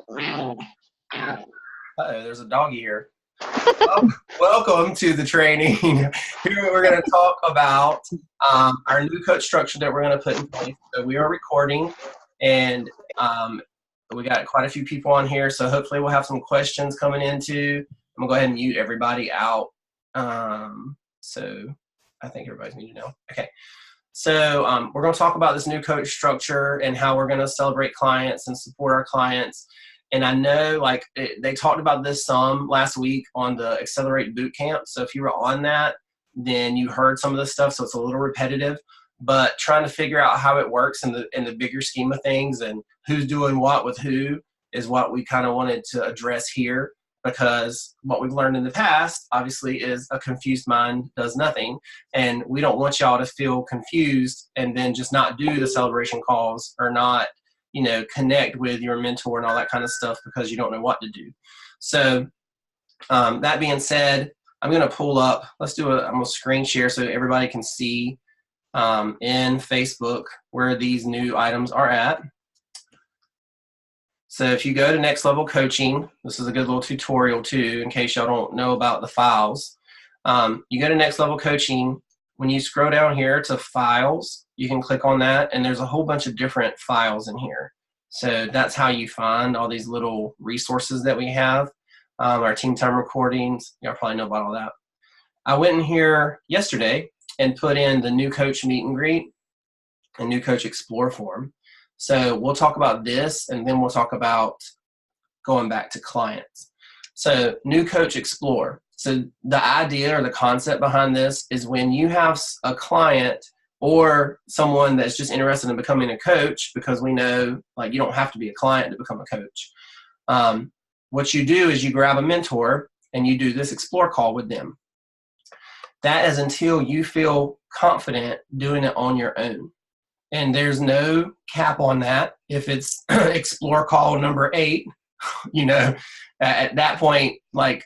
Uh-oh, there's a doggy here. Welcome to the training. Here we're going to talk about our new coach structure that we're going to put in place. So we are recording, and we got quite a few people on here, so hopefully we'll have some questions coming into. I'm going to go ahead and mute everybody out. So I think everybody's muted now. Okay. So we're going to talk about this new coach structure and how we're going to celebrate clients and support our clients. And I know they talked about this some last week on the Accelerate Bootcamp. So if you were on that, then you heard some of this stuff. So it's a little repetitive, but trying to figure out how it works in the bigger scheme of things and who's doing what with who is what we kind of wanted to address here. Because what we've learned in the past, obviously, is a confused mind does nothing. And we don't want y'all to feel confused and then just not do the celebration calls or not, connect with your mentor and all that kind of stuff because you don't know what to do. So that being said, I'm going to pull up, I'm going to screen share so everybody can see in Facebook where these new items are at. So if you go to Next Level Coaching, this is a good little tutorial too, in case y'all don't know about the files. You go to Next Level Coaching. When you scroll down here to Files, you can click on that, and there's a whole bunch of different files in here. So that's how you find all these little resources that we have. Our team time recordings, y'all probably know about all that. I went in here yesterday and put in the new coach meet and greet and new coach explore form. So we'll talk about this, and then we'll talk about going back to clients. So new coach explore. So the idea or the concept behind this is when you have a client or someone that's just interested in becoming a coach, because we know you don't have to be a client to become a coach. What you do is you grab a mentor and you do this explore call with them. That is until you feel confident doing it on your own. And there's no cap on that. If it's explore call number 8, at that point,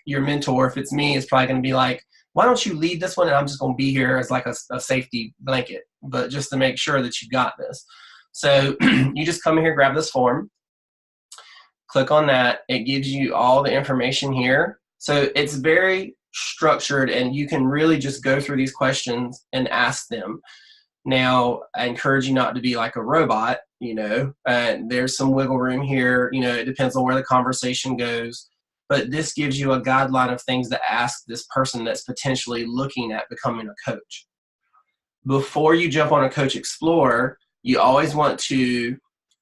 your mentor, if it's me, is probably going to be like, why don't you lead this one? And I'm just going to be here as a safety blanket, but just to make sure that you got this. So you just come in here, grab this form, click on that. It gives you all the information here. So it's very structured, and you can really just go through these questions and ask them. Now, I encourage you not to be like a robot, there's some wiggle room here. It depends on where the conversation goes. But this gives you a guideline of things to ask this person that's potentially looking at becoming a coach. Before you jump on a Coach Explorer, you always want to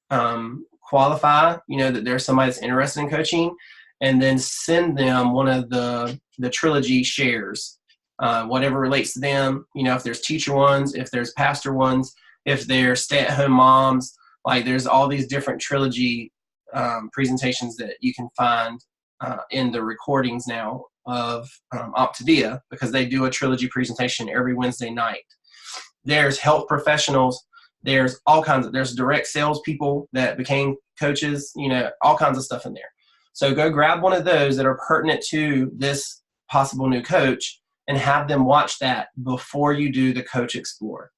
qualify, that there's somebody that's interested in coaching, and then send them one of the Trilogy shares. Whatever relates to them, if there's teacher ones, if there's pastor ones, if they're stay-at-home moms, there's all these different Trilogy presentations that you can find in the recordings now of Optavia, because they do a Trilogy presentation every Wednesday night. There's health professionals, there's there's direct sales people that became coaches, all kinds of stuff in there. So go grab one of those that are pertinent to this possible new coach and have them watch that before you do the Coach Explore,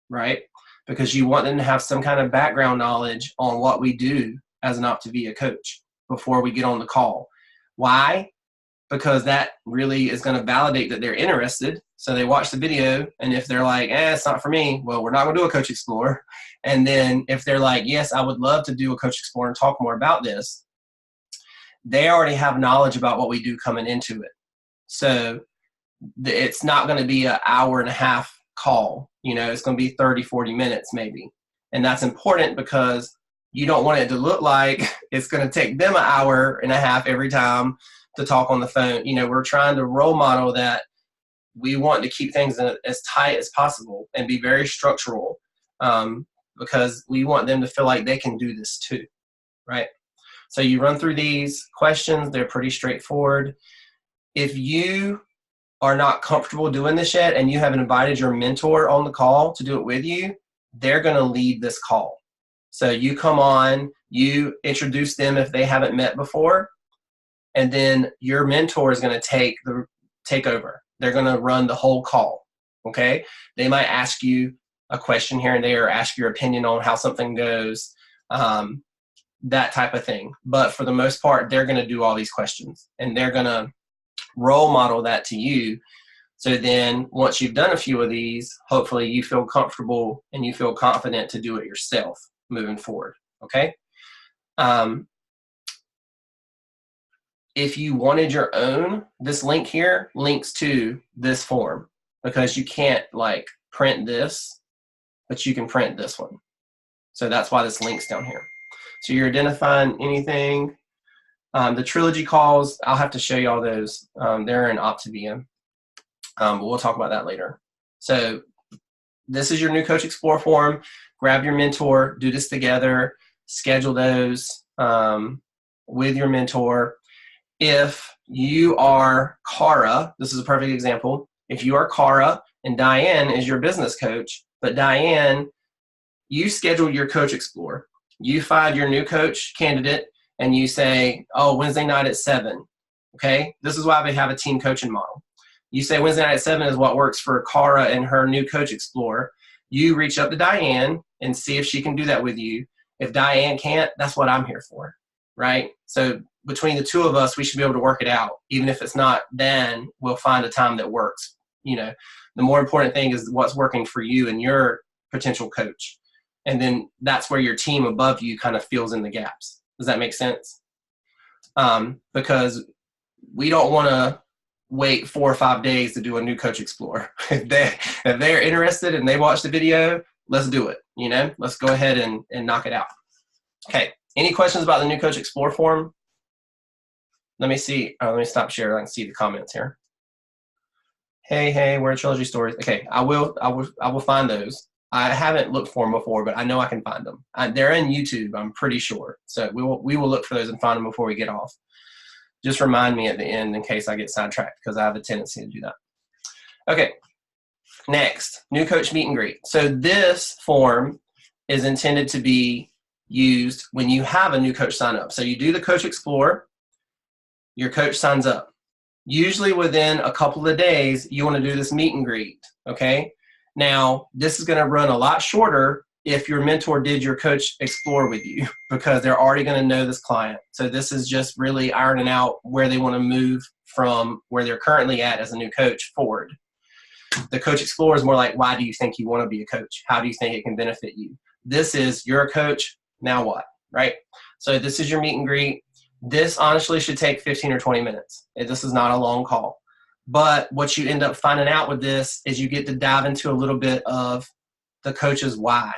right? Because you want them to have some kind of background knowledge on what we do as an Optavia coach before we get on the call. Why? Because that really is going to validate that they're interested. So they watch the video, and if they're like, it's not for me, well, we're not going to do a Coach Explore. And then if they're like, yes, I would love to do a Coach Explore and talk more about this, they already have knowledge about what we do coming into it. So it's not going to be an hour and a half call. It's going to be 30, 40 minutes maybe. And that's important because you don't want it to look like it's going to take them an hour and a half every time to talk on the phone. We're trying to role model that we want to keep things as tight as possible and be very structural, because we want them to feel like they can do this too, right? So you run through these questions. They're pretty straightforward. If you are not comfortable doing this yet and you haven't invited your mentor on the call to do it with you, they're going to lead this call. So you come on, you introduce them if they haven't met before, and then your mentor is going to take over. They're going to run the whole call, okay? They might ask you a question here and there or ask your opinion on how something goes. that type of thing. But for the most part, they're going to do all these questions, and they're going to role model that to you. So then once you've done a few of these, hopefully you feel comfortable and you feel confident to do it yourself moving forward. Okay. If you wanted your own, this link here links to this form, because you can't like print this, but you can print this one. So that's why this link's down here. So you're identifying anything. The Trilogy calls, I'll have to show you all those. They're in Optavia. But we'll talk about that later. So this is your new Coach Explore form. Grab your mentor, do this together, schedule those with your mentor. If you are Cara, this is a perfect example. If you are Cara and Diane is your business coach, but Diane, you schedule your Coach Explore. You find your new coach candidate and you say, oh, Wednesday night at 7. Okay, this is why we have a team coaching model. You say Wednesday night at 7 is what works for Cara and her new Coach Explore. You reach up to Diane and see if she can do that with you. If Diane can't, that's what I'm here for, right? So between the two of us, we should be able to work it out. Even if it's not then, we'll find a time that works. You know, the more important thing is what's working for you and your potential coach. And then that's where your team above you kind of fills in the gaps. Does that make sense? Because we don't want to wait 4 or 5 days to do a new Coach Explore. If they're interested and they watch the video, let's do it. You know, let's go ahead and knock it out. Okay. Any questions about the new Coach Explore form? Let me see. Let me stop sharing. I can see the comments here. Hey, we're Trilogy Stories. Okay, I will find those. I haven't looked for them before, but I know I can find them. They're in YouTube, I'm pretty sure. So we will look for those and find them before we get off. Just remind me at the end in case I get sidetracked, because I have a tendency to do that. Okay, next, new coach meet and greet. So this form is intended to be used when you have a new coach sign up. So you do the Coach Explore, your coach signs up. Usually within a couple of days, you want to do this meet and greet, okay? Now, this is going to run a lot shorter if your mentor did your Coach Explore with you, because they're already going to know this client. So this is just really ironing out where they want to move from where they're currently at as a new coach forward. The Coach Explore is more like, why do you think you want to be a coach? How do you think it can benefit you? This is, you're a coach, now what, right? So this is your meet and greet. This honestly should take 15 or 20 minutes. This is not a long call. But what you end up finding out with this is you get to dive into a little bit of the coach's why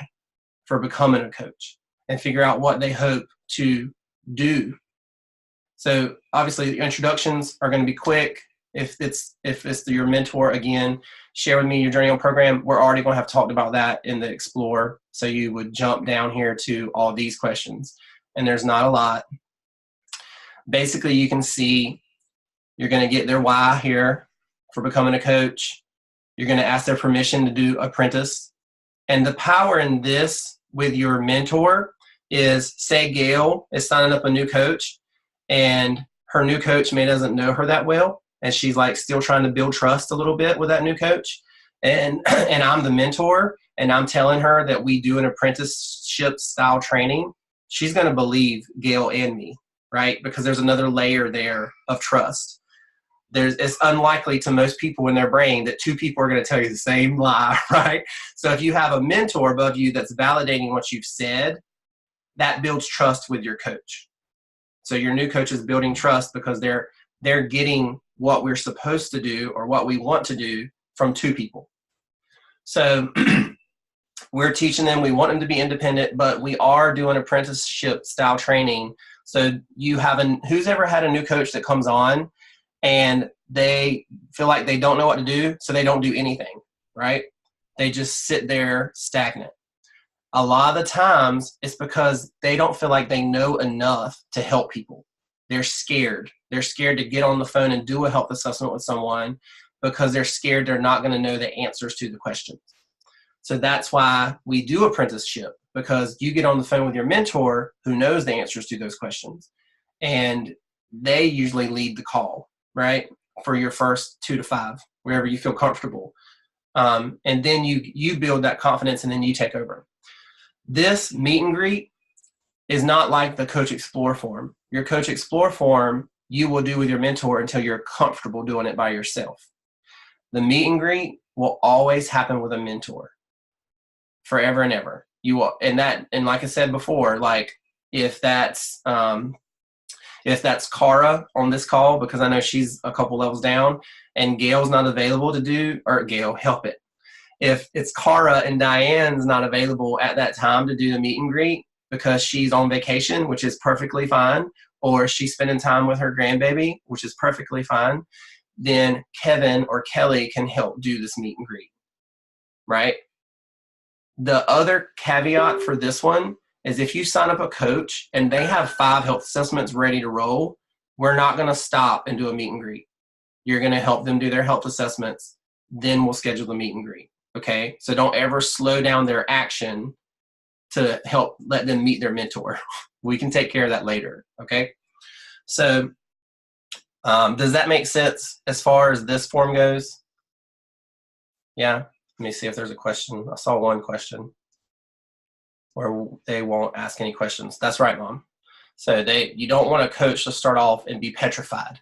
for becoming a coach and figure out what they hope to do. So obviously the introductions are going to be quick. If it's your mentor, again, share with me your journey on program. We're already going to have talked about that in the Explore. So you would jump down here to all these questions. And there's not a lot. Basically, you can see you're going to get their why here for becoming a coach. You're going to ask their permission to do apprentice. And the power in this with your mentor is, say Gail is signing up a new coach and her new coach doesn't know her that well. And she's like still trying to build trust a little bit with that new coach. And I'm the mentor and I'm telling her that we do an apprenticeship style training. She's going to believe Gail and me, right? Because there's another layer there of trust. It's unlikely to most people in their brain that two people are going to tell you the same lie, right? So if you have a mentor above you that's validating what you've said, that builds trust with your coach. So your new coach is building trust because they're getting what we're supposed to do or what we want to do from two people. So we're teaching them, we want them to be independent, but we are doing apprenticeship style training. So who's ever had a new coach that comes on and they feel like they don't know what to do, so they don't do anything, right? They just sit there stagnant. A lot of the times it's because they don't feel like they know enough to help people. They're scared. They're scared to get on the phone and do a health assessment with someone because they're scared they're not going to know the answers to the questions. So that's why we do apprenticeship, because you get on the phone with your mentor who knows the answers to those questions. And they usually lead the call, right? For your first 2 to 5, wherever you feel comfortable. And then you build that confidence and then you take over. This meet and greet is not like the Coach Explore form. Your Coach Explore form, you will do with your mentor until you're comfortable doing it by yourself. The meet and greet will always happen with a mentor, forever and ever. You will, and like I said before, like if that's Cara on this call, because I know she's a couple levels down, and Gail's not available to do, or Gail, help it. If it's Cara and Diane's not available at that time to do the meet and greet because she's on vacation, which is perfectly fine, or she's spending time with her grandbaby, which is perfectly fine, then Kevin or Kelly can help do this meet and greet, right? The other caveat for this one is if you sign up a coach and they have 5 health assessments ready to roll, we're not going to stop and do a meet and greet. You're going to help them do their health assessments, then we'll schedule the meet and greet. Okay, so don't ever slow down their action to help let them meet their mentor. We can take care of that later. Okay, so does that make sense as far as this form goes? Yeah, let me see if there's a question. I saw one question where they won't ask any questions. That's right, Mom. So you don't want a coach to start off and be petrified.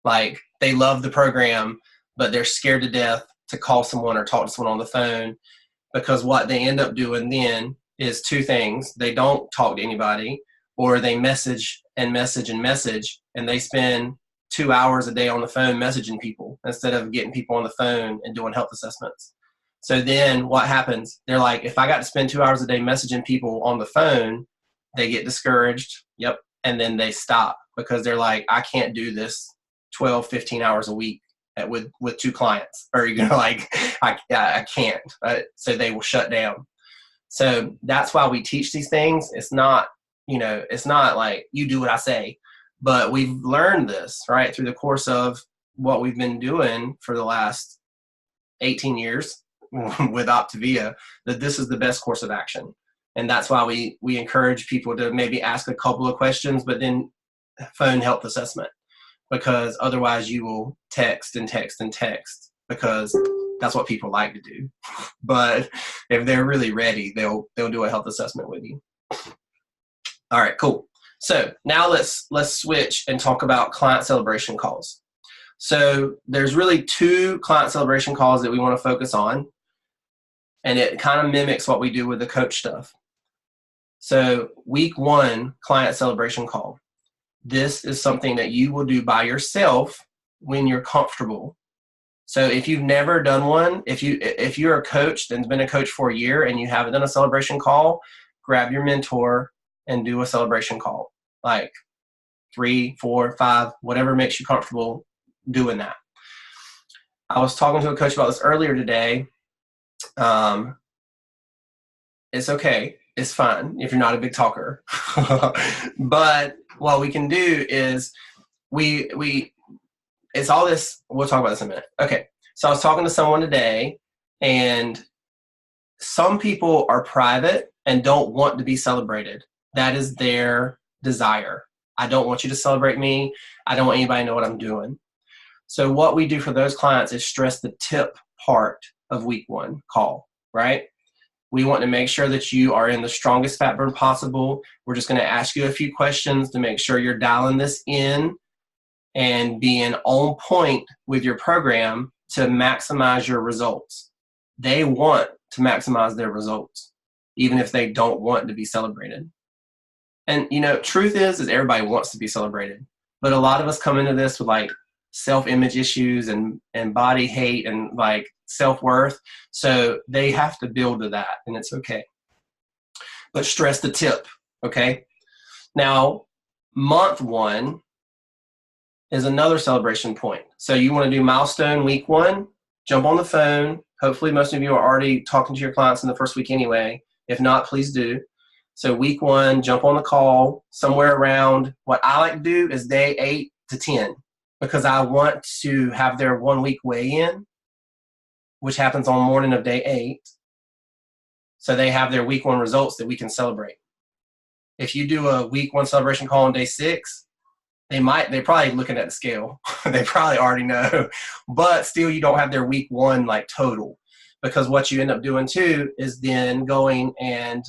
Like they love the program, but they're scared to death to call someone or talk to someone on the phone, because what they end up doing then is 2 things. They don't talk to anybody, or they message and message and message, and they spend 2 hours a day on the phone messaging people instead of getting people on the phone and doing health assessments. So then what happens? They're like, if I got to spend 2 hours a day messaging people on the phone, they get discouraged. Yep. And then they stop because they're like, I can't do this 12, 15 hours a week with 2 clients, or you're gonna like, I can't. So they will shut down. So that's why we teach these things. It's not, it's not like you do what I say, but we've learned this right through the course of what we've been doing for the last 18 years with Optavia, that this is the best course of action. And that's why we encourage people to maybe ask a couple of questions, but then phone health assessment, because otherwise you will text and text and text, because that's what people like to do. But if they're really ready, they'll do a health assessment with you. All right, cool. So now let's switch and talk about client celebration calls. So there's really 2 client celebration calls that we want to focus on, and it kind of mimics what we do with the coach stuff. So week 1 client celebration call. This is something that you will do by yourself when you're comfortable. So if you've never done one, if you're a coach that's been a coach for a year and you haven't done a celebration call, grab your mentor and do a celebration call, like 3, 4, 5, whatever makes you comfortable doing that. I was talking to a coach about this earlier today. It's okay. It's fine if you're not a big talker. But what we can do is it's all this. We'll talk about this in a minute. Okay. So I was talking to someone today, and some people are private and don't want to be celebrated. That is their desire. I don't want you to celebrate me. I don't want anybody to know what I'm doing. So what we do for those clients is stress the tip part of week 1 call, right? We want to make sure that you are in the strongest fat burn possible. We're just going to ask you a few questions to make sure you're dialing this in and being on point with your program to maximize your results. They want to maximize their results, even if they don't want to be celebrated. And, truth is everybody wants to be celebrated. But a lot of us come into this with like self-image issues and body hate and like self-worth. So they have to build to that, and it's okay. But stress the tip, okay? Now, month 1 is another celebration point. So you want to do milestone week 1, jump on the phone. Hopefully most of you are already talking to your clients in the first week anyway. If not, please do. So week 1, jump on the call somewhere around, what I like to do is day 8 to 10, because I want to have their 1 week weigh-in, which happens on morning of day 8. So they have their week 1 results that we can celebrate. If you do a week 1 celebration call on day 6, they're probably looking at the scale. They probably already know, but still you don't have their week 1 like total, because what you end up doing too is then going and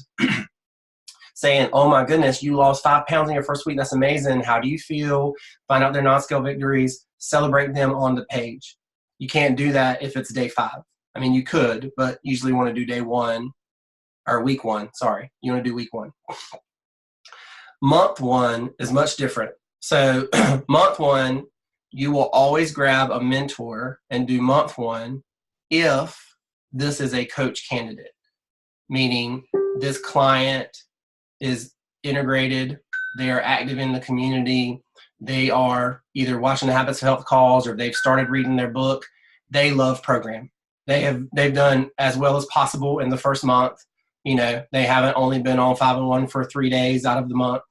saying, oh my goodness, you lost 5 pounds in your first week. That's amazing. How do you feel? Find out their non-scale victories, celebrate them on the page. You can't do that if it's day 5. I mean, you could, but usually want to do day 1 or week 1. Sorry. You want to do week 1. Month 1 is much different. So month 1, you will always grab a mentor and do month 1 if this is a coach candidate, meaning this client is integrated, they are active in the community, they are either watching the Habits of Health calls or they've started reading their book. They love program. They've done as well as possible in the first month. You know, they haven't only been on 5-in-1 for 3 days out of the month.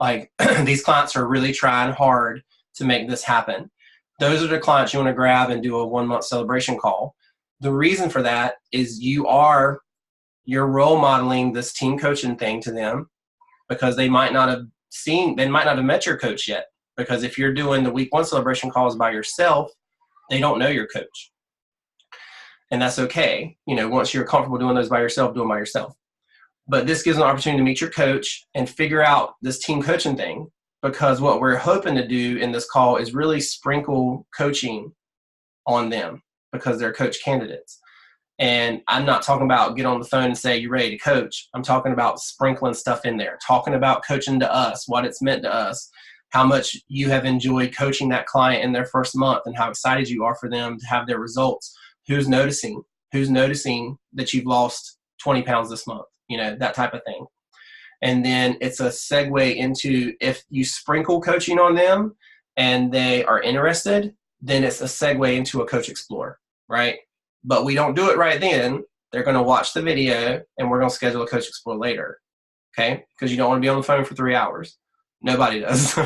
Like these clients are really trying hard to make this happen. Those are the clients you want to grab and do a 1-month celebration call. The reason for that is you're role modeling this team coaching thing to them, because they might not have met your coach yet. Because if you're doing the week 1 celebration calls by yourself, they don't know your coach. And that's okay. You know, once you're comfortable doing those by yourself, do them by yourself. But this gives an opportunity to meet your coach and figure out this team coaching thing, because what we're hoping to do in this call is really sprinkle coaching on them because they're coach candidates. And I'm not talking about get on the phone and say, you're ready to coach. I'm talking about sprinkling stuff in there, talking about coaching to us, what it's meant to us, how much you have enjoyed coaching that client in their first month and how excited you are for them to have their results. Who's noticing that you've lost 20 pounds this month, you know, that type of thing. And then it's a segue into, if you sprinkle coaching on them and they are interested, then it's a segue into a Coach Explore, right? But we don't do it right then. They're going to watch the video and we're going to schedule a Coach Explore later, okay? Because you don't want to be on the phone for 3 hours. Nobody does.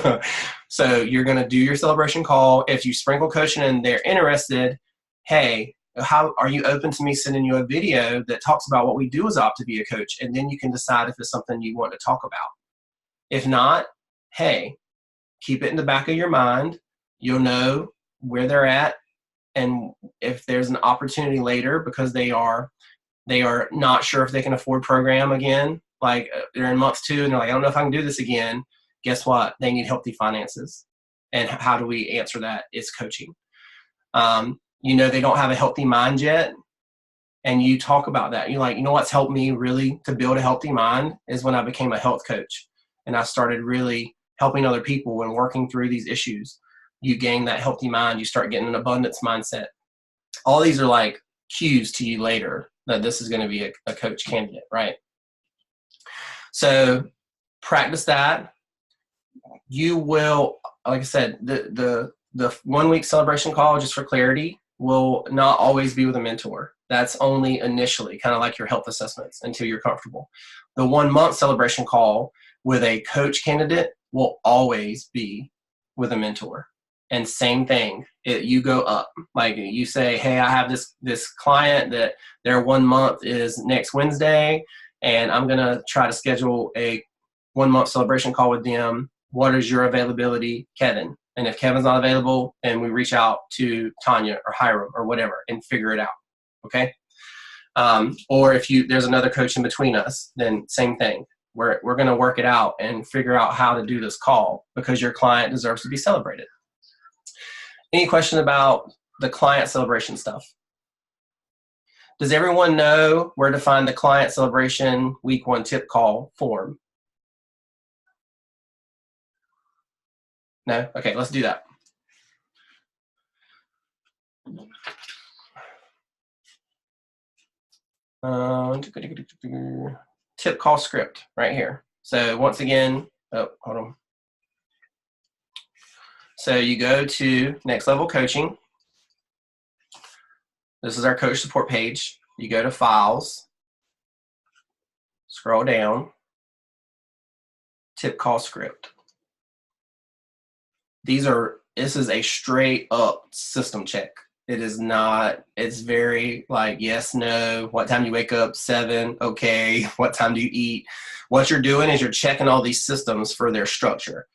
So you're going to do your celebration call. If you sprinkle coaching and they're interested, hey, how are you open to me sending you a video that talks about what we do as OptiVia Coach? And then you can decide if it's something you want to talk about. If not, hey, keep it in the back of your mind. You'll know where they're at. And if there's an opportunity later, because they are not sure if they can afford program again, like they're in month 2 and they're like, I don't know if I can do this again. Guess what? They need healthy finances. And how do we answer that? It's coaching. You know, they don't have a healthy mind yet. And you talk about that. You're like, you know what's helped me really to build a healthy mind is when I became a health coach. And I started really helping other people and working through these issues. You gain that healthy mind. You start getting an abundance mindset. All these are like cues to you later that this is going to be a coach candidate, right? So practice that. You will, like I said, the 1 week celebration call, just for clarity, will not always be with a mentor. That's only initially, kind of like your health assessments, until you're comfortable. The 1 month celebration call with a coach candidate will always be with a mentor. And same thing, you go up. Like you say, hey, I have this client that their 1 month is next Wednesday, and I'm going to try to schedule a 1 month celebration call with them. What is your availability, Kevin? And if Kevin's not available, then we reach out to Tanya or Hiram or whatever and figure it out, okay? Or if there's another coach in between us, then same thing. We're going to work it out and figure out how to do this call, because your client deserves to be celebrated. Any question about the client celebration stuff? Does everyone know where to find the client celebration week 1 tip call form? No? Okay, let's do that. Tip call script right here. So once again, hold on. So you go to Next Level Coaching. This is our coach support page. You go to Files, scroll down, Tip Call Script. This is a straight up system check. It is not, it's very like yes, no, what time you wake up, 7, okay, what time do you eat? What you're doing is you're checking all these systems for their structure.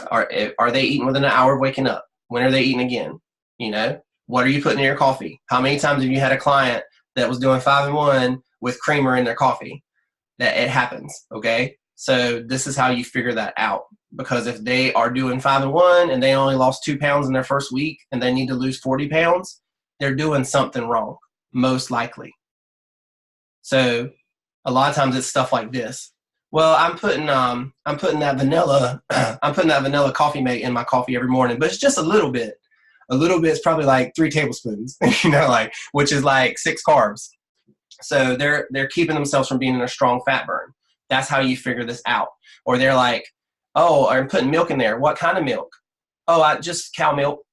Are they eating within an hour of waking up? When are they eating again? You know, what are you putting in your coffee? How many times have you had a client that was doing 5-in-1 with creamer in their coffee? That it happens, okay? So this is how you figure that out. Because if they are doing 5-1 and they only lost 2 pounds in their first week and they need to lose 40 pounds, they're doing something wrong, most likely. So a lot of times it's stuff like this. Well, I'm putting that vanilla coffee mate in my coffee every morning, but it's just a little bit. A little bit is probably like 3 tablespoons, which is like 6 carbs. So they're keeping themselves from being in a strong fat burn. That's how you figure this out. Or they're like, oh, I'm putting milk in there. What kind of milk? Oh, I just cow milk.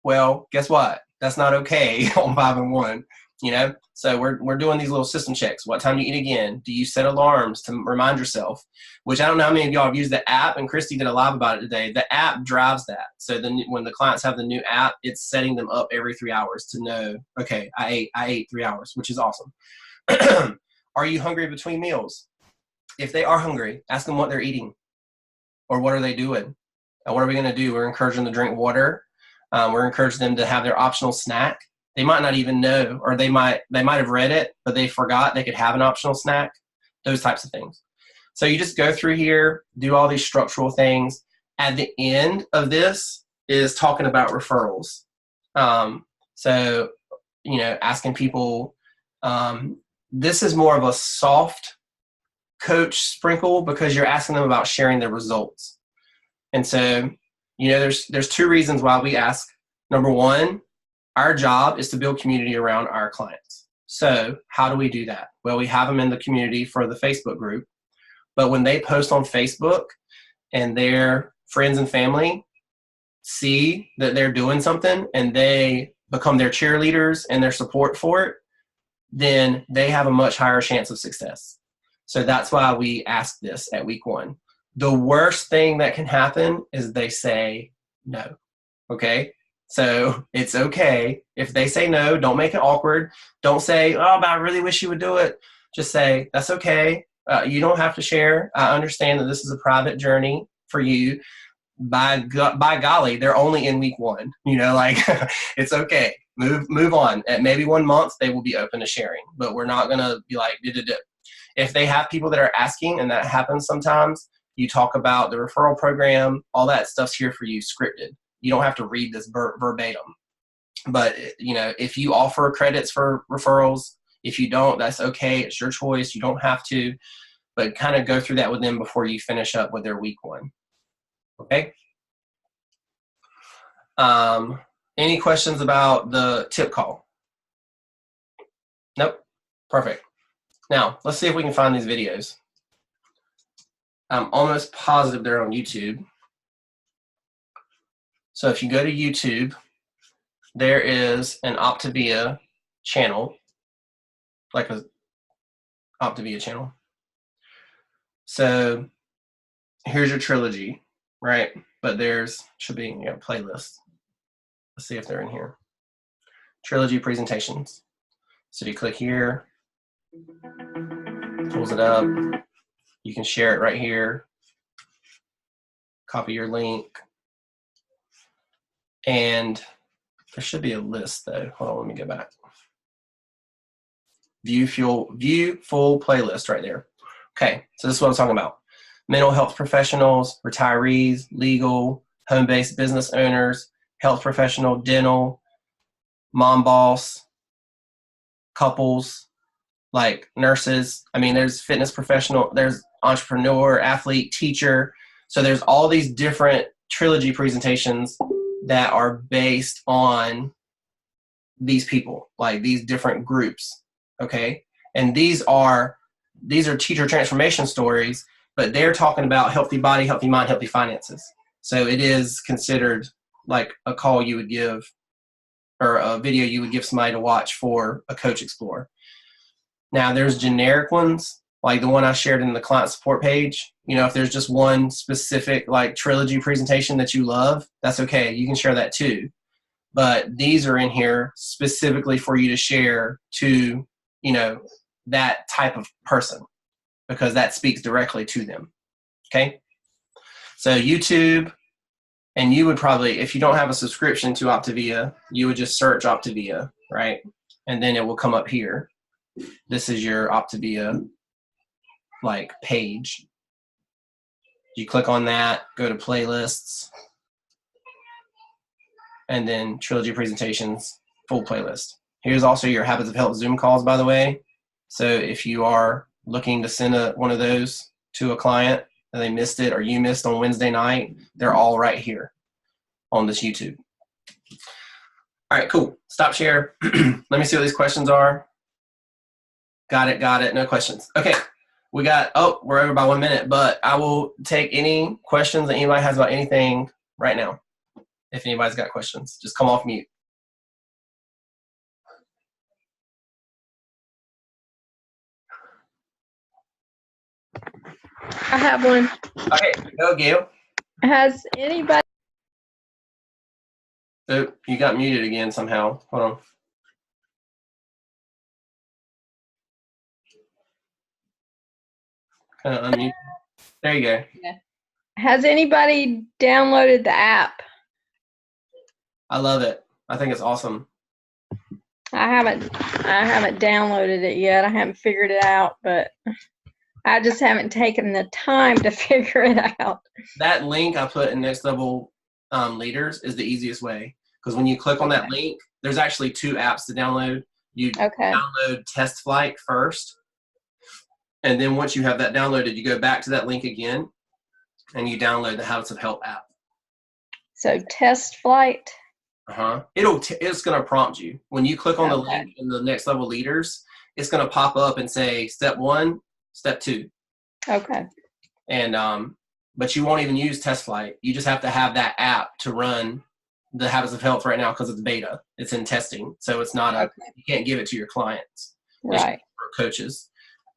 Well, guess what? That's not okay on 5-1. So we're doing these little system checks. What time do you eat again? Do you set alarms to remind yourself? Which I don't know how many of y'all have used the app, and Christy did a live about it today. The app drives that. So then when the clients have the new app, it's setting them up every 3 hours to know, okay, I ate 3 hours, which is awesome. Are you hungry between meals? If they are hungry, ask them what they're eating or what are they doing. And what are we going to do? We're encouraging them to drink water. We're encouraging them to have their optional snack. They might not even know, or they might have read it, but they forgot they could have an optional snack, those types of things. So you just go through here, do all these structural things. At the end of this is talking about referrals. So, asking people, this is more of a soft coach sprinkle because you're asking them about sharing their results. And so, there's 2 reasons why we ask. Number one, our job is to build community around our clients. So how do we do that? Well, we have them in the community for the Facebook group. But when they post on Facebook and their friends and family see that they're doing something and they become their cheerleaders and their support for it, then they have a much higher chance of success. So that's why we ask this at week 1. The worst thing that can happen is they say no. Okay? So it's okay. If they say no, don't make it awkward. Don't say, oh, but I really wish you would do it. Just say, that's okay. You don't have to share. I understand that this is a private journey for you. By golly, they're only in week 1. It's okay. Move on. At maybe 1 month, they will be open to sharing. But we're not going to be like, if they have people that are asking, and that happens sometimes, you talk about the referral program, all that stuff's here for you, scripted. You don't have to read this verbatim. But, if you offer credits for referrals, if you don't, that's okay. It's your choice. You don't have to. But kind of go through that with them before you finish up with their week 1. Okay? Any questions about the tip call? Nope. Perfect. Now, let's see if we can find these videos. I'm almost positive they're on YouTube. So if you go to YouTube, there is an Optavia channel, like a Optavia channel. So here's your trilogy, right? But there's should be a playlist. Let's see if they're in here. Trilogy presentations. So you click here, pulls it up. You can share it right here. Copy your link. And there should be a list though. Hold on, let me go back. View full playlist right there. Okay, so this is what I'm talking about. Mental health professionals, retirees, legal, home-based business owners, health professional, dental, mom boss, couples, like nurses. I mean, there's fitness professional, there's entrepreneur, athlete, teacher. So there's all these different trilogy presentations that are based on these people, like these different groups, okay? And these are teacher transformation stories, but they're talking about healthy body, healthy mind, healthy finances. So it is considered like a call you would give or a video you would give somebody to watch for a Coach Explore. Now, there's generic ones, like the one I shared in the client support page. If there's just one specific like trilogy presentation that you love, that's okay. You can share that too. But these are in here specifically for you to share to, that type of person because that speaks directly to them. Okay? So YouTube, and you would probably, if you don't have a subscription to Optavia, you would just search Optavia, right? And then it will come up here. This is your Optavia like page. You click on that, go to playlists, and then Trilogy Presentations, full playlist. Here's also your Habits of Health Zoom calls, by the way. So if you are looking to send one of those to a client and they missed it or you missed on Wednesday night, they're all right here on this YouTube. All right, cool. Stop share. Let me see what these questions are. Got it. No questions. Okay. We're over by 1 minute, but I will take any questions that anybody has about anything right now. If anybody's got questions, just come off mute. I have one. Okay, go, Gail. Has anybody? So you got muted again somehow. Hold on. Kind of unmute. There you go. Yeah. Has anybody downloaded the app? I love it. I think it's awesome. I haven't downloaded it yet. I haven't figured it out, but I just haven't taken the time to figure it out. That link I put in Next Level Leaders is the easiest way, because when you click on that link, there's actually 2 apps to download. You download Test Flight first, and then once you have that downloaded, you go back to that link again, and you download the Habits of Health app. So Test Flight. It's going to prompt you when you click on the link in the Next Level Leaders. It's going to pop up and say step 1, step 2. Okay. And but you won't even use Test Flight. You just have to have that app to run the Habits of Health right now, because it's beta. It's in testing, so it's not you can't give it to your clients. Right. Or coaches.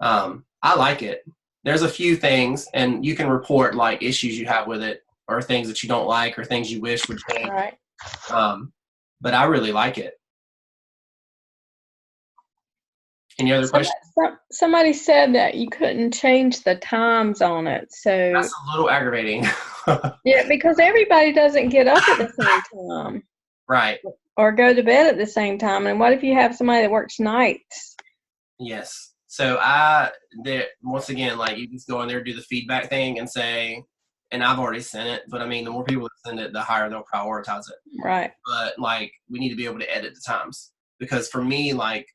I like it. There's a few things, and you can report like issues you have with it, or things that you don't like, or things you wish would change. Right. But I really like it. Any other questions? Somebody said that you couldn't change the times on it, so that's a little aggravating. Yeah, because everybody doesn't get up at the same time, right? Or go to bed at the same time. And what if you have somebody that works nights? Yes. So once again, like, you just go in there, do the feedback thing, and say, and I've already sent it, but I mean, the more people that send it, the higher they'll prioritize it. Right. But like, we need to be able to edit the times, because for me, like,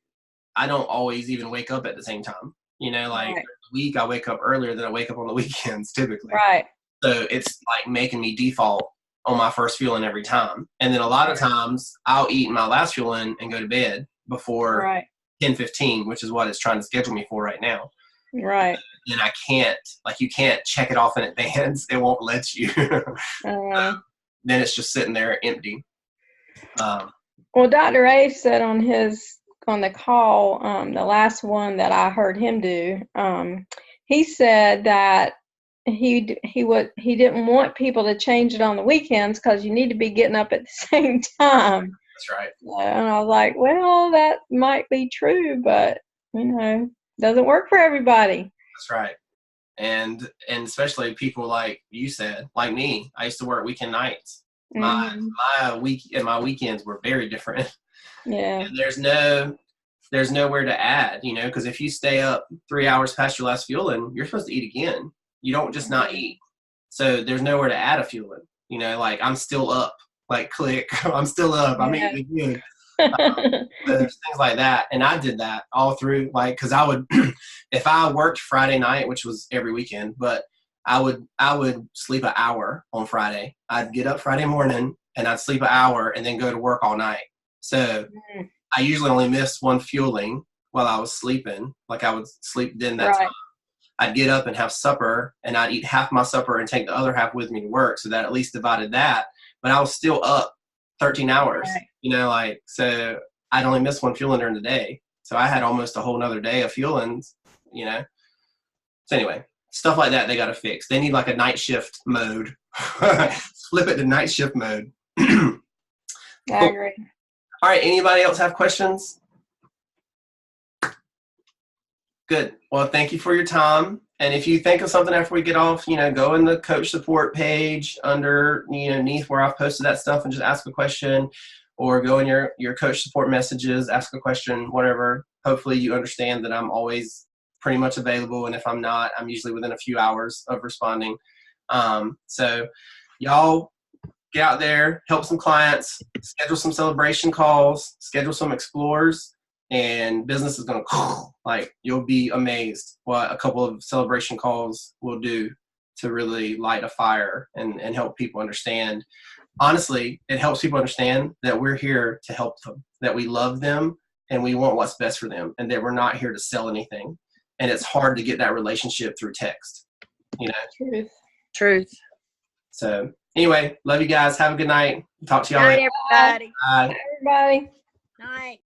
I don't always even wake up at the same time. You know, like the week I wake up earlier than I wake up on the weekends typically. Right. So it's like making me default on my first fueling every time. And then a lot of times I'll eat my last fueling and go to bed before 10:15, which is what it's trying to schedule me for right now. Right. And I can't, like, you can't check it off in advance. It won't let you. Then it's just sitting there empty. Well, Dr. A said on the call, the last one that I heard him do, he said that he didn't want people to change it on the weekends, because you need to be getting up at the same time. That's right. And I was like, well, that might be true, but doesn't work for everybody. That's right. And especially people like you said, like me. I used to work weekend nights. My weekends were very different. Yeah. And there's nowhere to add, because if you stay up 3 hours past your last fueling, you're supposed to eat again. You don't just not eat. So there's nowhere to add a fueling. Like, I'm still up. Like, click. I'm still up. I'm eating again. There's things like that. And I did that all through, like, because I would, if I worked Friday night, which was every weekend, but I would sleep an hour on Friday. I'd get up Friday morning and I'd sleep an hour and then go to work all night. So I usually only missed one fueling while I was sleeping. Like, I would sleep then that time. I'd get up and have supper, and I'd eat half my supper and take the other half with me to work, so that at least divided that. But I was still up 13 hours, so I'd only miss one fueling during the day. So I had almost a whole nother day of fuelings, So anyway, stuff like that they got to fix. They need like a night shift mode. Flip it to night shift mode. I agree. All right, anybody else have questions? Good. Well, thank you for your time. And if you think of something after we get off, go in the coach support page underneath where I've posted that stuff and just ask a question, or go in your coach support messages, ask a question, whatever. Hopefully you understand that I'm always pretty much available. And if I'm not, I'm usually within a few hours of responding. So y'all get out there, help some clients, schedule some celebration calls, schedule some explores, and business is going to, like, you'll be amazed what a couple of celebration calls will do to really light a fire and help people understand. Honestly, it helps people understand that we're here to help them, that we love them and we want what's best for them, and that we're not here to sell anything. And it's hard to get that relationship through text, you know? Truth. So anyway, love you guys. Have a good night. Talk to y'all later. Night, everybody. Bye. Everybody. Night.